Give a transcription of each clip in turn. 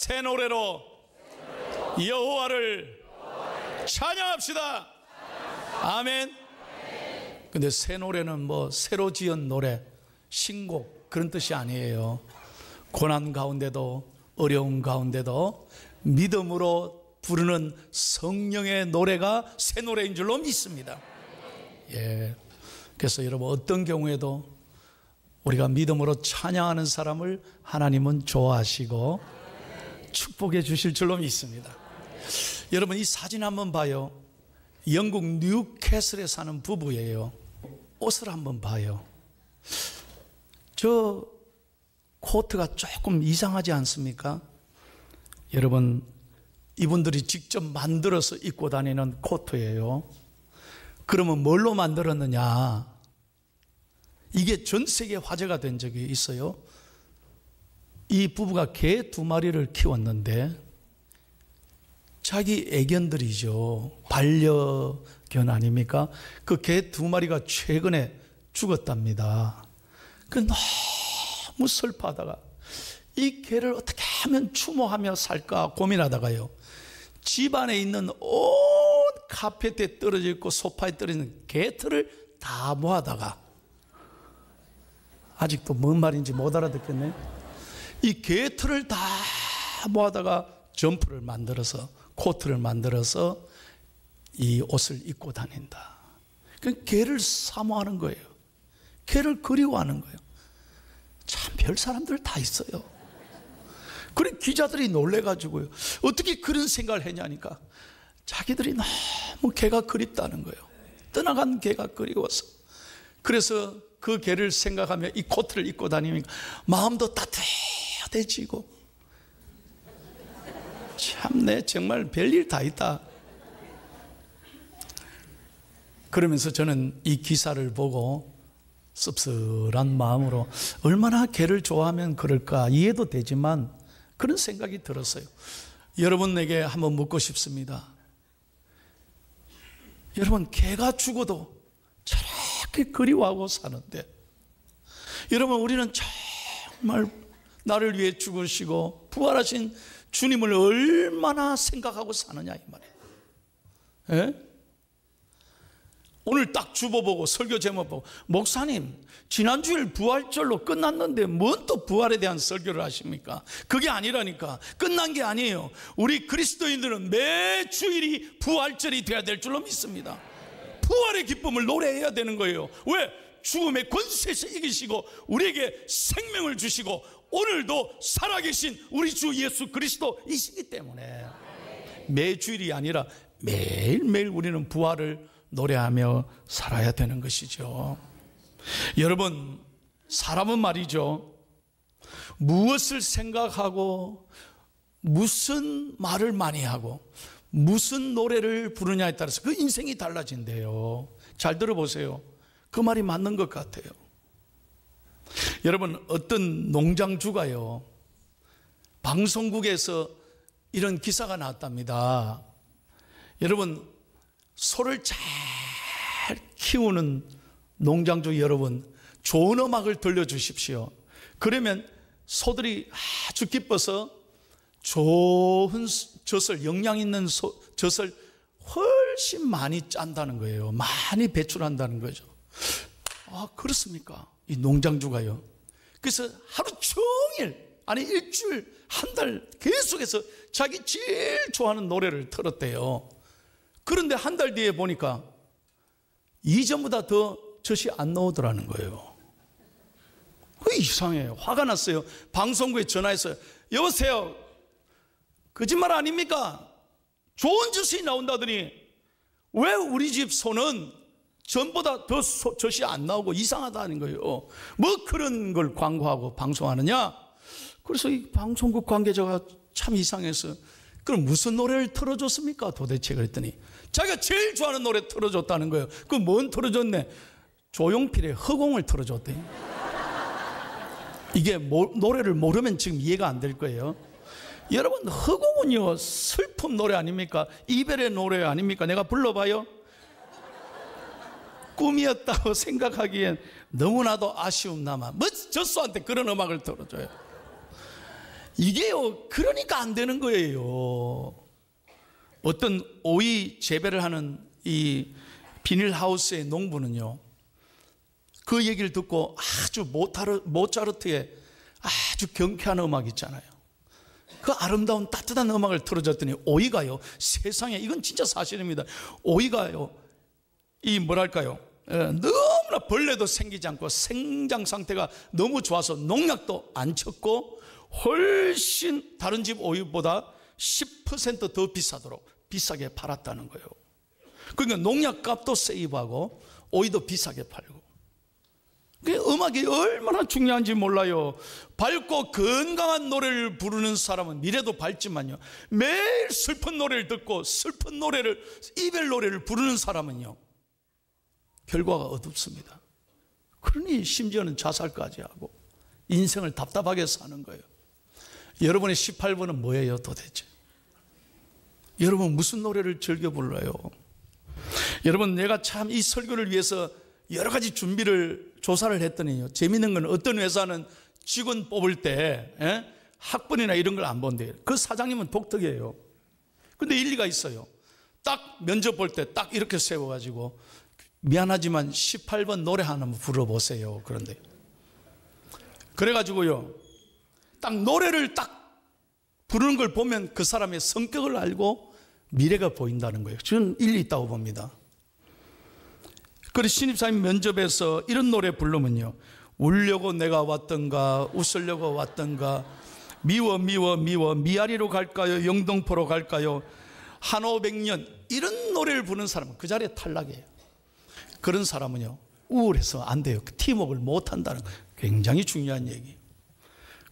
새 노래로 여호와를 찬양합시다. 아멘. 근데 새 노래는 뭐 새로 지은 노래, 신곡 그런 뜻이 아니에요. 고난 가운데도 어려운 가운데도 믿음으로 부르는 성령의 노래가 새 노래인 줄로 믿습니다. 예. 그래서 여러분 어떤 경우에도 우리가 믿음으로 찬양하는 사람을 하나님은 좋아하시고 축복해 주실 줄로 믿습니다. 여러분 이 사진 한번 봐요. 영국 뉴캐슬에 사는 부부예요. 옷을 한번 봐요. 저 코트가 조금 이상하지 않습니까? 여러분 이분들이 직접 만들어서 입고 다니는 코트예요. 그러면 뭘로 만들었느냐? 이게 전 세계 화제가 된 적이 있어요. 이 부부가 개 2마리를 키웠는데 자기 애견들이죠. 반려견 아닙니까? 그 개 2마리가 최근에 죽었답니다. 그 너무 슬퍼하다가 이 개를 어떻게 하면 추모하며 살까 고민하다가요, 집안에 있는 온 카페트에 떨어져 있고 소파에 떨어져 있는 개털을 다 모아다가, 아직도 뭔 말인지 못 알아듣겠네. 이 개털을 다 모아다가 점프를 만들어서, 코트를 만들어서 이 옷을 입고 다닌다. 그 개를 사모하는 거예요. 개를 그리워하는 거예요. 참 별 사람들 다 있어요. 그래 기자들이 놀래가지고요, 어떻게 그런 생각을 했냐니까 자기들이 너무 개가 그립다는 거예요. 떠나간 개가 그리워서. 그래서 그 개를 생각하며 이 코트를 입고 다니니까 마음도 따뜻해지고, 참내 정말 별일 다 있다. 그러면서 저는 이 기사를 보고 씁쓸한 마음으로 얼마나 개를 좋아하면 그럴까 이해도 되지만 그런 생각이 들었어요. 여러분에게 한번 묻고 싶습니다. 여러분 개가 죽어도 저렇게 그리워하고 사는데, 여러분 우리는 정말 나를 위해 죽으시고 부활하신 주님을 얼마나 생각하고 사느냐 이 말이에요. 예? 오늘 딱 주보 보고 설교 제목 보고, 목사님 지난주일 부활절로 끝났는데 뭔 또 부활에 대한 설교를 하십니까? 그게 아니라니까. 끝난 게 아니에요. 우리 그리스도인들은 매 주일이 부활절이 돼야 될 줄로 믿습니다. 부활의 기쁨을 노래해야 되는 거예요. 왜? 죽음의 권세에서 이기시고 우리에게 생명을 주시고 오늘도 살아계신 우리 주 예수 그리스도이시기 때문에 매 주일이 아니라 매일매일 우리는 부활을 노래하며 살아야 되는 것이죠. 여러분, 사람은 말이죠, 무엇을 생각하고 무슨 말을 많이 하고 무슨 노래를 부르냐에 따라서 그 인생이 달라진대요. 잘 들어보세요. 그 말이 맞는 것 같아요. 여러분, 어떤 농장주가요, 방송국에서 이런 기사가 나왔답니다. 여러분, 소를 잘 키우는 농장주 여러분, 좋은 음악을 들려주십시오. 그러면 소들이 아주 기뻐서 좋은 젖을, 영양 있는 젖을 훨씬 많이 짠다는 거예요. 많이 배출한다는 거죠. 아, 그렇습니까? 이 농장주가요. 그래서 하루 종일, 아니 일주일, 한 달 계속해서 자기 제일 좋아하는 노래를 틀었대요. 그런데 한 달 뒤에 보니까 이전보다 더 젖이 안 나오더라는 거예요. 이상해요. 화가 났어요. 방송국에 전화해서, 여보세요, 거짓말 아닙니까? 좋은 젖이 나온다더니 왜 우리 집 소는 전보다 더 젖이 안 나오고 이상하다는 거예요. 뭐 그런 걸 광고하고 방송하느냐? 그래서 이 방송국 관계자가 참 이상해서, 그럼 무슨 노래를 틀어줬습니까 도대체? 그랬더니 자기가 제일 좋아하는 노래 틀어줬다는 거예요. 그럼 뭔 틀어줬네? 조용필의 허공을 틀어줬대. 이게 노래를 모르면 지금 이해가 안 될 거예요. 여러분, 허공은요 슬픔 노래 아닙니까? 이별의 노래 아닙니까? 내가 불러봐요. 꿈이었다고 생각하기엔 너무나도 아쉬움 남아. 뭐 젖소한테 그런 음악을 틀어줘요. 이게요, 그러니까 안 되는 거예요. 어떤 오이 재배를 하는 이 비닐하우스의 농부는요, 그 얘기를 듣고 아주 모차르트의 아주 경쾌한 음악 있잖아요. 그 아름다운 따뜻한 음악을 틀어줬더니 오이가요, 세상에, 이건 진짜 사실입니다. 오이가요, 이 뭐랄까요, 너무나 벌레도 생기지 않고 생장 상태가 너무 좋아서 농약도 안 쳤고 훨씬 다른 집 오이보다 10% 더 비싸게 팔았다는 거예요. 그러니까 농약값도 세이브하고 오이도 비싸게 팔고. 음악이 얼마나 중요한지 몰라요. 밝고 건강한 노래를 부르는 사람은 미래도 밝지만요, 매일 슬픈 노래를 듣고 슬픈 노래를, 이별 노래를 부르는 사람은요, 결과가 어둡습니다. 그러니 심지어는 자살까지 하고 인생을 답답하게 사는 거예요. 여러분의 18번은 뭐예요 도대체? 여러분 무슨 노래를 즐겨 불러요? 여러분, 내가 참 이 설교를 위해서 여러 가지 준비를 조사를 했더니요, 재밌는 건 어떤 회사는 직원 뽑을 때 학번이나 이런 걸 안 본대요. 그 사장님은 독특해요. 근데 일리가 있어요. 딱 면접 볼 때 딱 이렇게 세워가지고, 미안하지만 18번 노래 하나 불러보세요. 그런데 그래가지고요, 딱 노래를 딱 부르는 걸 보면 그 사람의 성격을 알고 미래가 보인다는 거예요. 저는 일리 있다고 봅니다. 그래서 신입사원 면접에서 이런 노래 부르면요, 울려고 내가 왔던가, 웃으려고 왔던가, 미워 미아리로 갈까요, 영등포로 갈까요, 한 500년, 이런 노래를 부르는 사람은 그 자리에 탈락이에요. 그런 사람은요, 우울해서 안 돼요. 팀워크를 못한다는 거예요. 굉장히 중요한 얘기.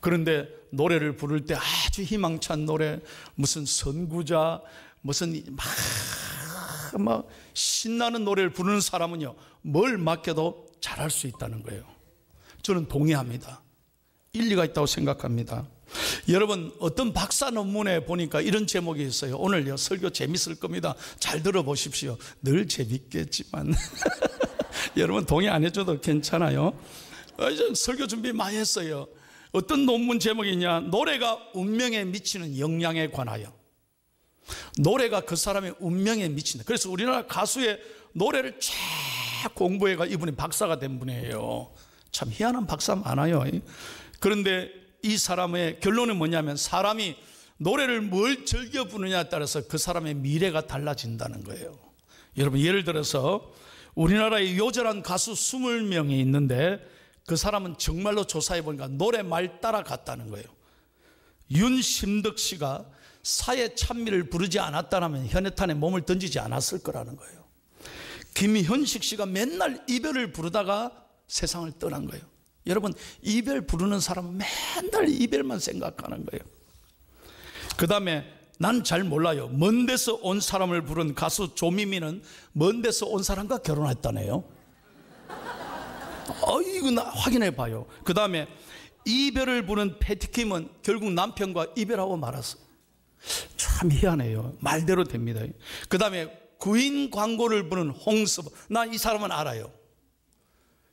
그런데 노래를 부를 때 아주 희망찬 노래, 무슨 선구자, 무슨 막 신나는 노래를 부르는 사람은요, 뭘 맡겨도 잘할 수 있다는 거예요. 저는 동의합니다. 일리가 있다고 생각합니다. 여러분, 어떤 박사 논문에 보니까 이런 제목이 있어요. 오늘요, 설교 재밌을 겁니다. 잘 들어보십시오. 늘 재밌겠지만 여러분 동의 안 해줘도 괜찮아요. 설교 준비 많이 했어요. 어떤 논문 제목이냐, 노래가 운명에 미치는 영향에 관하여. 노래가 그 사람의 운명에 미친다. 그래서 우리나라 가수의 노래를 쫙 공부해가 이분이 박사가 된 분이에요. 참 희한한 박사 많아요. 그런데 이 사람의 결론은 뭐냐면, 사람이 노래를 뭘 즐겨 부르냐에 따라서 그 사람의 미래가 달라진다는 거예요. 여러분, 예를 들어서 우리나라에 요절한 가수 20명이 있는데 그 사람은 정말로 조사해 보니까 노래 말 따라갔다는 거예요. 윤심덕 씨가 사회 찬미를 부르지 않았다면 현해탄에 몸을 던지지 않았을 거라는 거예요. 김현식 씨가 맨날 이별을 부르다가 세상을 떠난 거예요. 여러분, 이별 부르는 사람은 맨날 이별만 생각하는 거예요. 그 다음에 난 잘 몰라요, 먼 데서 온 사람을 부른 가수 조미미는 먼 데서 온 사람과 결혼했다네요. 이거 나 확인해 봐요. 그 다음에 이별을 부른 패티킴은 결국 남편과 이별하고 말았어. 참 희한해요. 말대로 됩니다. 그 다음에 구인 광고를 부른 홍서범, 난 이 사람은 알아요.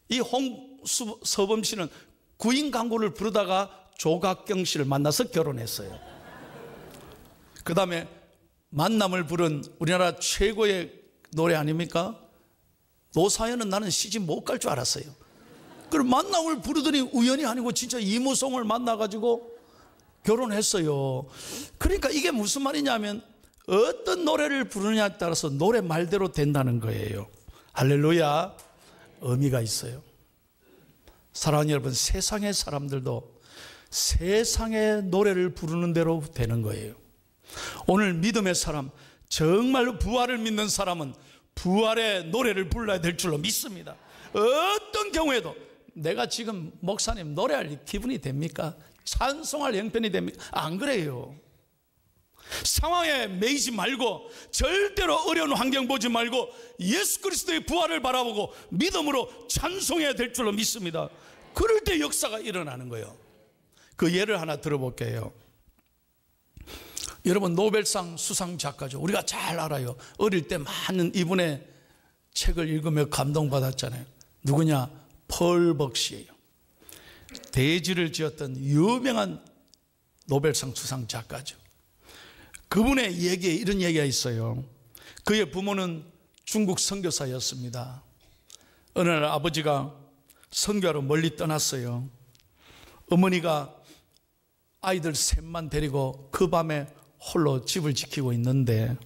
이 홍서범 씨는 구인 광고를 부르다가 조각경 씨를 만나서 결혼했어요. 그 다음에 만남을 부른 우리나라 최고의 노래 아닙니까? 노사연은 나는 시집 못 갈 줄 알았어요. 그럼 만남을 부르더니 우연이 아니고 진짜 이무송을 만나가지고 결혼했어요. 그러니까 이게 무슨 말이냐면, 어떤 노래를 부르느냐에 따라서 노래 말대로 된다는 거예요. 할렐루야. 의미가 있어요. 사랑하는 여러분, 세상의 사람들도 세상의 노래를 부르는 대로 되는 거예요. 오늘 믿음의 사람, 정말로 부활을 믿는 사람은 부활의 노래를 불러야 될 줄로 믿습니다. 어떤 경우에도 내가 지금 목사님 노래할 기분이 됩니까? 찬송할 형편이 됩니까? 안 그래요. 상황에 매이지 말고, 절대로 어려운 환경 보지 말고 예수 그리스도의 부활을 바라보고 믿음으로 찬송해야 될 줄로 믿습니다. 그럴 때 역사가 일어나는 거예요. 그 예를 하나 들어볼게요. 여러분, 노벨상 수상 작가죠. 우리가 잘 알아요. 어릴 때 많은 이분의 책을 읽으며 감동받았잖아요. 누구냐? 펄 벅시예요. 대지를 지었던 유명한 노벨상 수상 작가죠. 그분의 얘기에 이런 얘기가 있어요. 그의 부모는 중국 선교사였습니다. 어느 날 아버지가 선교하러 멀리 떠났어요. 어머니가 아이들 셋만 데리고 그 밤에 홀로 집을 지키고 있는데,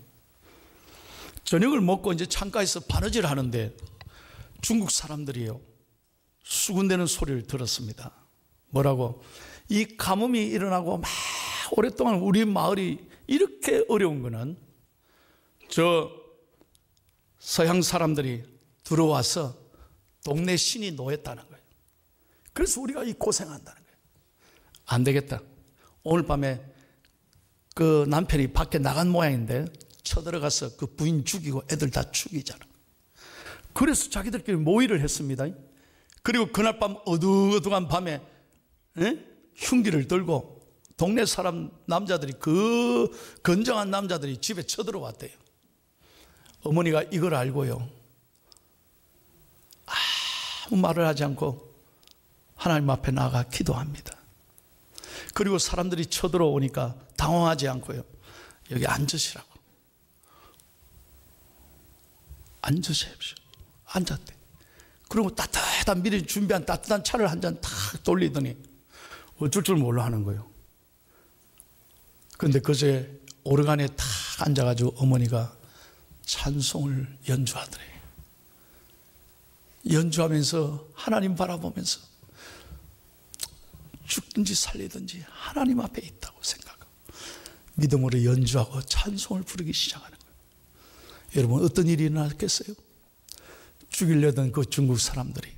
저녁을 먹고 이제 창가에서 바느질 하는데 중국 사람들이요, 수군대는 소리를 들었습니다. 뭐라고? 이 가뭄이 일어나고 막 오랫동안 우리 마을이 이렇게 어려운 거는 저 서양 사람들이 들어와서 동네 신이 노했다는 거예요. 그래서 우리가 이 고생한다는 거예요. 안 되겠다. 오늘 밤에 그 남편이 밖에 나간 모양인데 쳐들어가서 그 부인 죽이고 애들 다 죽이잖아. 그래서 자기들끼리 모의를 했습니다. 그리고 그날 밤 어두어두한 밤에 흉기를 들고 동네 사람 남자들이, 그 건장한 남자들이 집에 쳐들어왔대요. 어머니가 이걸 알고요, 아무 말을 하지 않고 하나님 앞에 나가 기도합니다. 그리고 사람들이 쳐들어오니까 당황하지 않고요, 여기 앉으시라고. 앉으십시오. 앉았대. 그리고 따뜻한, 미리 준비한 따뜻한 차를 한 잔 탁 돌리더니 어쩔 줄 몰라 하는 거예요. 그런데 그제 오르간에 탁 앉아가지고 어머니가 찬송을 연주하더래. 연주하면서 하나님 바라보면서 죽든지 살리든지 하나님 앞에 있다고 생각하고 믿음으로 연주하고 찬송을 부르기 시작하는 거예요. 여러분, 어떤 일이 일어났겠어요? 죽이려던 그 중국 사람들이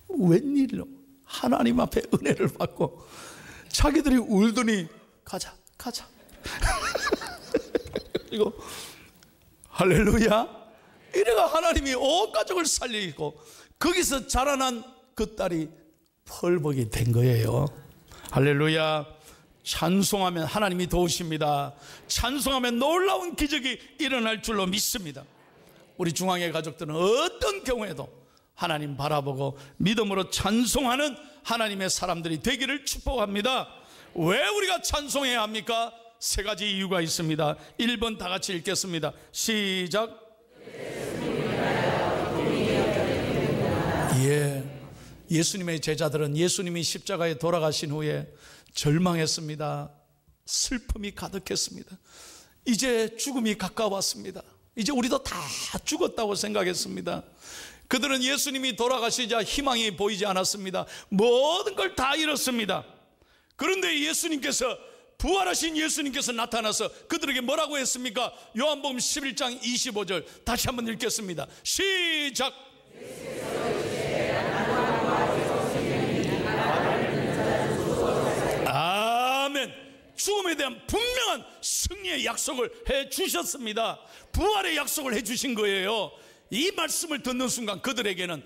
웬일로 하나님 앞에 은혜를 받고 자기들이 울더니 가자 그리고 할렐루야, 이래가 하나님이 온 가족을 살리고 거기서 자라난 그 딸이 펄벅이 된 거예요. 할렐루야. 찬송하면 하나님이 도우십니다. 찬송하면 놀라운 기적이 일어날 줄로 믿습니다. 우리 중앙의 가족들은 어떤 경우에도 하나님 바라보고 믿음으로 찬송하는 하나님의 사람들이 되기를 축복합니다. 왜 우리가 찬송해야 합니까? 세 가지 이유가 있습니다. 1번 다 같이 읽겠습니다. 시작. 예수님의 제자들은 예수님이 십자가에 돌아가신 후에 절망했습니다. 슬픔이 가득했습니다. 이제 죽음이 가까웠습니다. 이제 우리도 다 죽었다고 생각했습니다. 그들은 예수님이 돌아가시자 희망이 보이지 않았습니다. 모든 걸 다 잃었습니다. 그런데 예수님께서, 부활하신 예수님께서 나타나서 그들에게 뭐라고 했습니까? 요한복음 11장 25절 다시 한번 읽겠습니다. 시작. 아멘. 죽음에 대한 분명한 승리의 약속을 해 주셨습니다. 부활의 약속을 해 주신 거예요. 이 말씀을 듣는 순간 그들에게는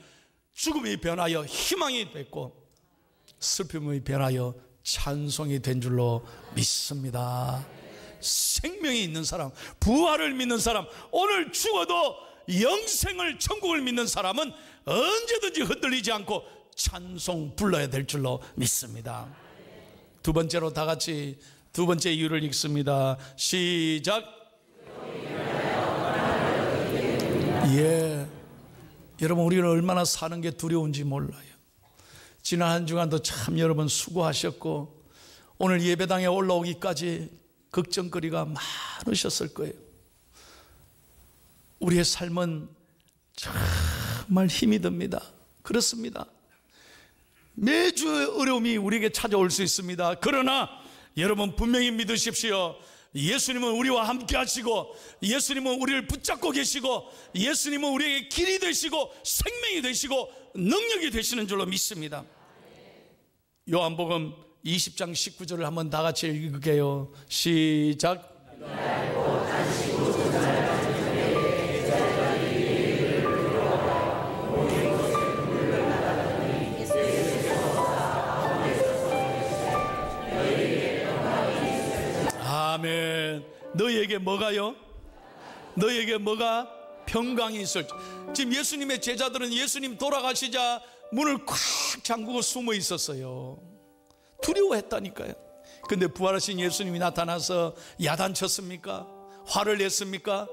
죽음이 변하여 희망이 됐고 슬픔이 변하여 찬송이 된 줄로 믿습니다. 생명이 있는 사람, 부활을 믿는 사람, 오늘 죽어도 영생을, 천국을 믿는 사람은 언제든지 흔들리지 않고 찬송 불러야 될 줄로 믿습니다. 두 번째로 다 같이 두 번째 이유를 읽습니다. 시작. 여러분, 우리는 얼마나 사는 게 두려운지 몰라요. 지난 한 주간도 참 여러분 수고하셨고 오늘 예배당에 올라오기까지 걱정거리가 많으셨을 거예요. 우리의 삶은 정말 힘이 듭니다. 그렇습니다. 매주 어려움이 우리에게 찾아올 수 있습니다. 그러나 여러분 분명히 믿으십시오. 예수님은 우리와 함께 하시고 예수님은 우리를 붙잡고 계시고 예수님은 우리에게 길이 되시고 생명이 되시고 능력이 되시는 줄로 믿습니다. 요한복음 20장 19절을 한번 다 같이 읽을게요. 시작. 아멘. 너희에게 뭐가요? 너희에게 뭐가? 평강이 있을지. 지금 예수님의 제자들은 예수님 돌아가시자 문을 꽉 잠그고 숨어 있었어요. 두려워했다니까요. 근데 부활하신 예수님이 나타나서 야단쳤습니까? 화를 냈습니까?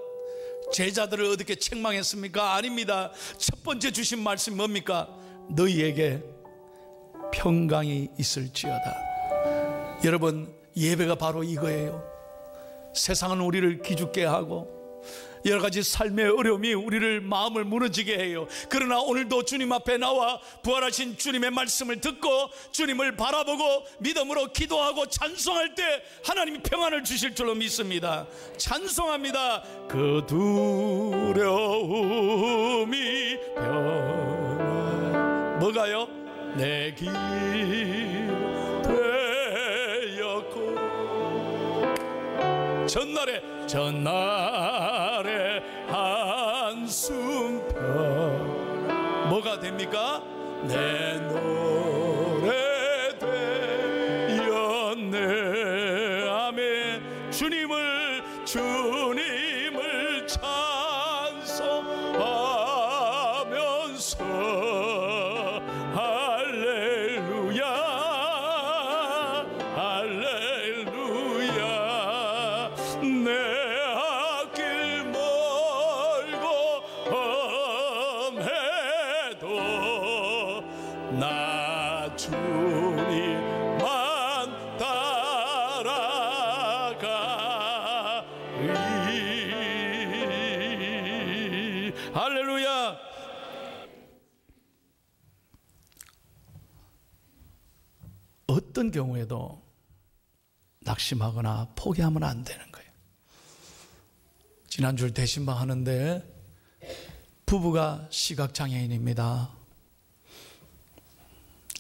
제자들을 어떻게 책망했습니까? 아닙니다. 첫 번째 주신 말씀이 뭡니까? 너희에게 평강이 있을지어다. 여러분, 예배가 바로 이거예요. 세상은 우리를 기죽게 하고 여러 가지 삶의 어려움이 우리를 마음을 무너지게 해요. 그러나 오늘도 주님 앞에 나와 부활하신 주님의 말씀을 듣고 주님을 바라보고 믿음으로 기도하고 찬송할 때 하나님이 평안을 주실 줄로 믿습니다. 찬송합니다. 그 두려움이 변화. 뭐가요? 내 길 되었고 전날에 한숨 펴. 뭐가 됩니까? 내 노래 되었네. 아멘. 주님을 찬송하면서 할렐루야 할렐루야. 내 앞길 멀고 험해도 나 주님만 따라가리. 할렐루야. 어떤 경우에도 낙심하거나 포기하면 안 되는 거예요. 지난주 대신방 하는데 부부가 시각장애인입니다.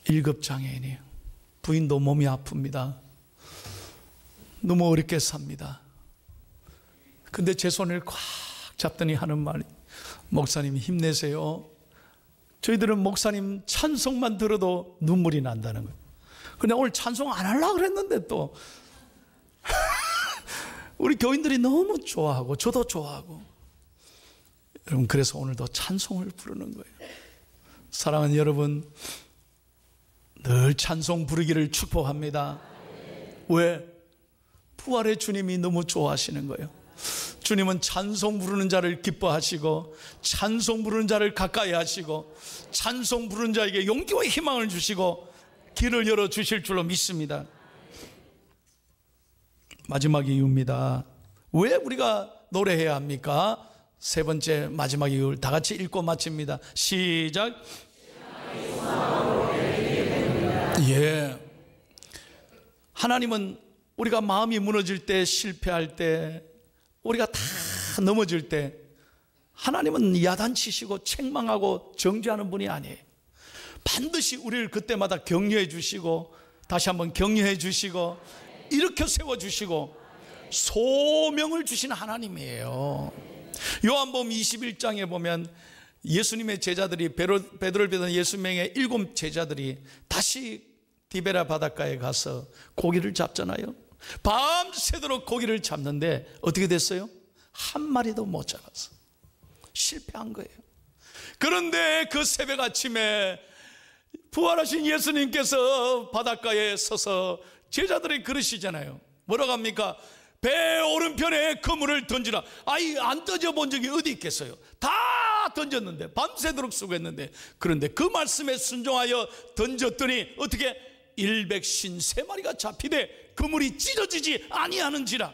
1급 장애인이에요. 부인도 몸이 아픕니다. 너무 어렵게 삽니다. 근데 제 손을 꽉 잡더니 하는 말이, 목사님 힘내세요. 저희들은 목사님 찬송만 들어도 눈물이 난다는 거예요. 근데 오늘 찬송 안 하려고 그랬는데 또 우리 교인들이 너무 좋아하고 저도 좋아하고, 여러분 그래서 오늘도 찬송을 부르는 거예요. 사랑하는 여러분, 늘 찬송 부르기를 축복합니다. 왜? 부활의 주님이 너무 좋아하시는 거예요. 주님은 찬송 부르는 자를 기뻐하시고 찬송 부르는 자를 가까이 하시고 찬송 부르는 자에게 용기와 희망을 주시고 길을 열어주실 줄로 믿습니다. 마지막 이유입니다. 왜 우리가 노래해야 합니까? 세 번째 마지막 이유를 다 같이 읽고 마칩니다. 시작. 예. 하나님은 우리가 마음이 무너질 때, 실패할 때, 우리가 다 넘어질 때 하나님은 야단치시고 책망하고 정죄하는 분이 아니에요. 반드시 우리를 그때마다 격려해 주시고 다시 한번 격려해 주시고 일으켜 세워주시고 소명을 주신 하나님이에요. 요한복음 21장에 보면 예수님의 제자들이 베드로를 비롯한 60명의 7 제자들이 다시 디베라 바닷가에 가서 고기를 잡잖아요. 밤새도록 고기를 잡는데 어떻게 됐어요? 한 마리도 못 잡았어. 실패한 거예요. 그런데 그 새벽 아침에 부활하신 예수님께서 바닷가에 서서 제자들이 그러시잖아요. 뭐라고 합니까? 배 오른편에 그물을 던지라. 아이, 안 던져본 적이 어디 있겠어요? 다 던졌는데, 밤새도록 수고했는데, 그런데 그 말씀에 순종하여 던졌더니 어떻게 153마리가 잡히되 그물이 찢어지지 아니하는지라.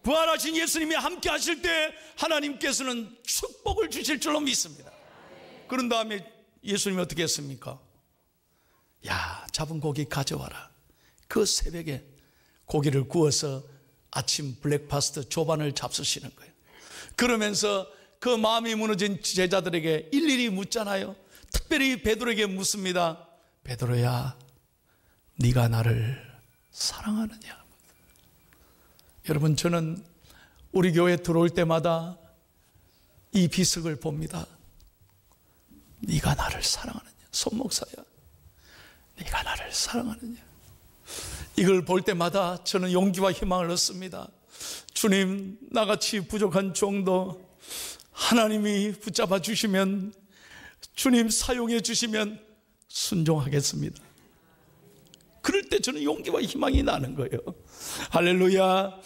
부활하신 예수님이 함께 하실 때 하나님께서는 축복을 주실 줄로 믿습니다. 그런 다음에 예수님이 어떻게 했습니까? 야, 잡은 고기 가져와라. 그 새벽에 고기를 구워서 아침 블랙파스트 조반을 잡수시는 거예요. 그러면서 그 마음이 무너진 제자들에게 일일이 묻잖아요. 특별히 베드로에게 묻습니다. 베드로야, 네가 나를 사랑하느냐? 여러분, 저는 우리 교회 들어올 때마다 이 비석을 봅니다. 네가 나를 사랑하느냐? 손목사야, 네가 나를 사랑하느냐? 이걸 볼 때마다 저는 용기와 희망을 얻습니다. 주님, 나같이 부족한 종도 하나님이 붙잡아 주시면, 주님 사용해 주시면 순종하겠습니다. 그럴 때 저는 용기와 희망이 나는 거예요. 할렐루야.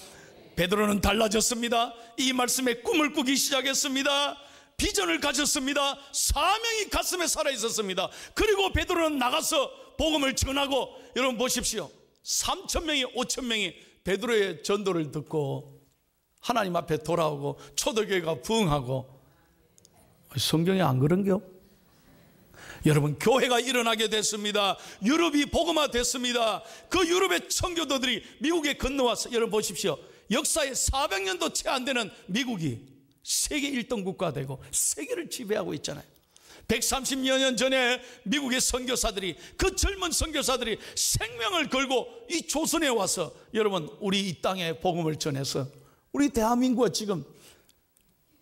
베드로는 달라졌습니다. 이 말씀에 꿈을 꾸기 시작했습니다. 비전을 가졌습니다. 사명이 가슴에 살아있었습니다. 그리고 베드로는 나가서 복음을 전하고, 여러분 보십시오. 3,000명이 5,000명이 베드로의 전도를 듣고 하나님 앞에 돌아오고 초대교회가 부흥하고. 성경에 안 그런겨? 여러분, 교회가 일어나게 됐습니다. 유럽이 복음화 됐습니다. 그 유럽의 청교도들이 미국에 건너와서, 여러분 보십시오. 역사에 400년도 채 안 되는 미국이 세계 1등 국가 되고 세계를 지배하고 있잖아요. 130여 년 전에 미국의 선교사들이, 그 젊은 선교사들이 생명을 걸고 이 조선에 와서, 여러분, 우리 이 땅에 복음을 전해서 우리 대한민국은 지금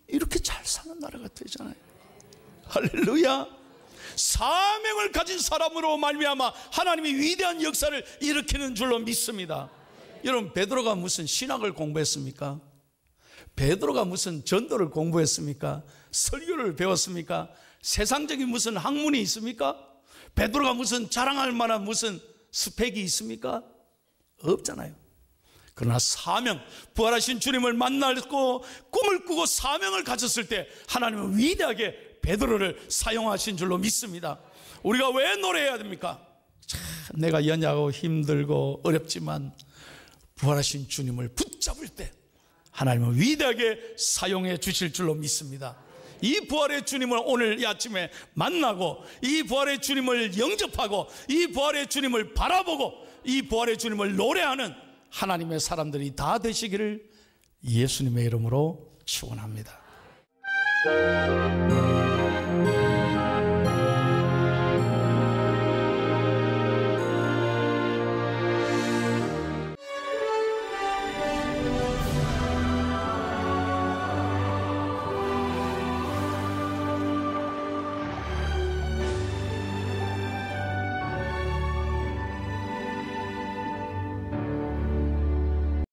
이렇게 잘 사는 나라가 되잖아요. 할렐루야. 사명을 가진 사람으로 말미암아 하나님이 위대한 역사를 일으키는 줄로 믿습니다. 여러분, 베드로가 무슨 신학을 공부했습니까? 베드로가 무슨 전도를 공부했습니까? 설교를 배웠습니까? 세상적인 무슨 학문이 있습니까? 베드로가 무슨 자랑할 만한 무슨 스펙이 있습니까? 없잖아요. 그러나 사명, 부활하신 주님을 만나고 꿈을 꾸고 사명을 가졌을 때 하나님은 위대하게 베드로를 사용하신 줄로 믿습니다. 우리가 왜 노래해야 됩니까? 참, 내가 연약하고 힘들고 어렵지만 부활하신 주님을 붙잡을 때 하나님은 위대하게 사용해 주실 줄로 믿습니다. 이 부활의 주님을 오늘 이 아침에 만나고, 이 부활의 주님을 영접하고, 이 부활의 주님을 바라보고, 이 부활의 주님을 노래하는 하나님의 사람들이 다 되시기를 예수님의 이름으로 축원합니다.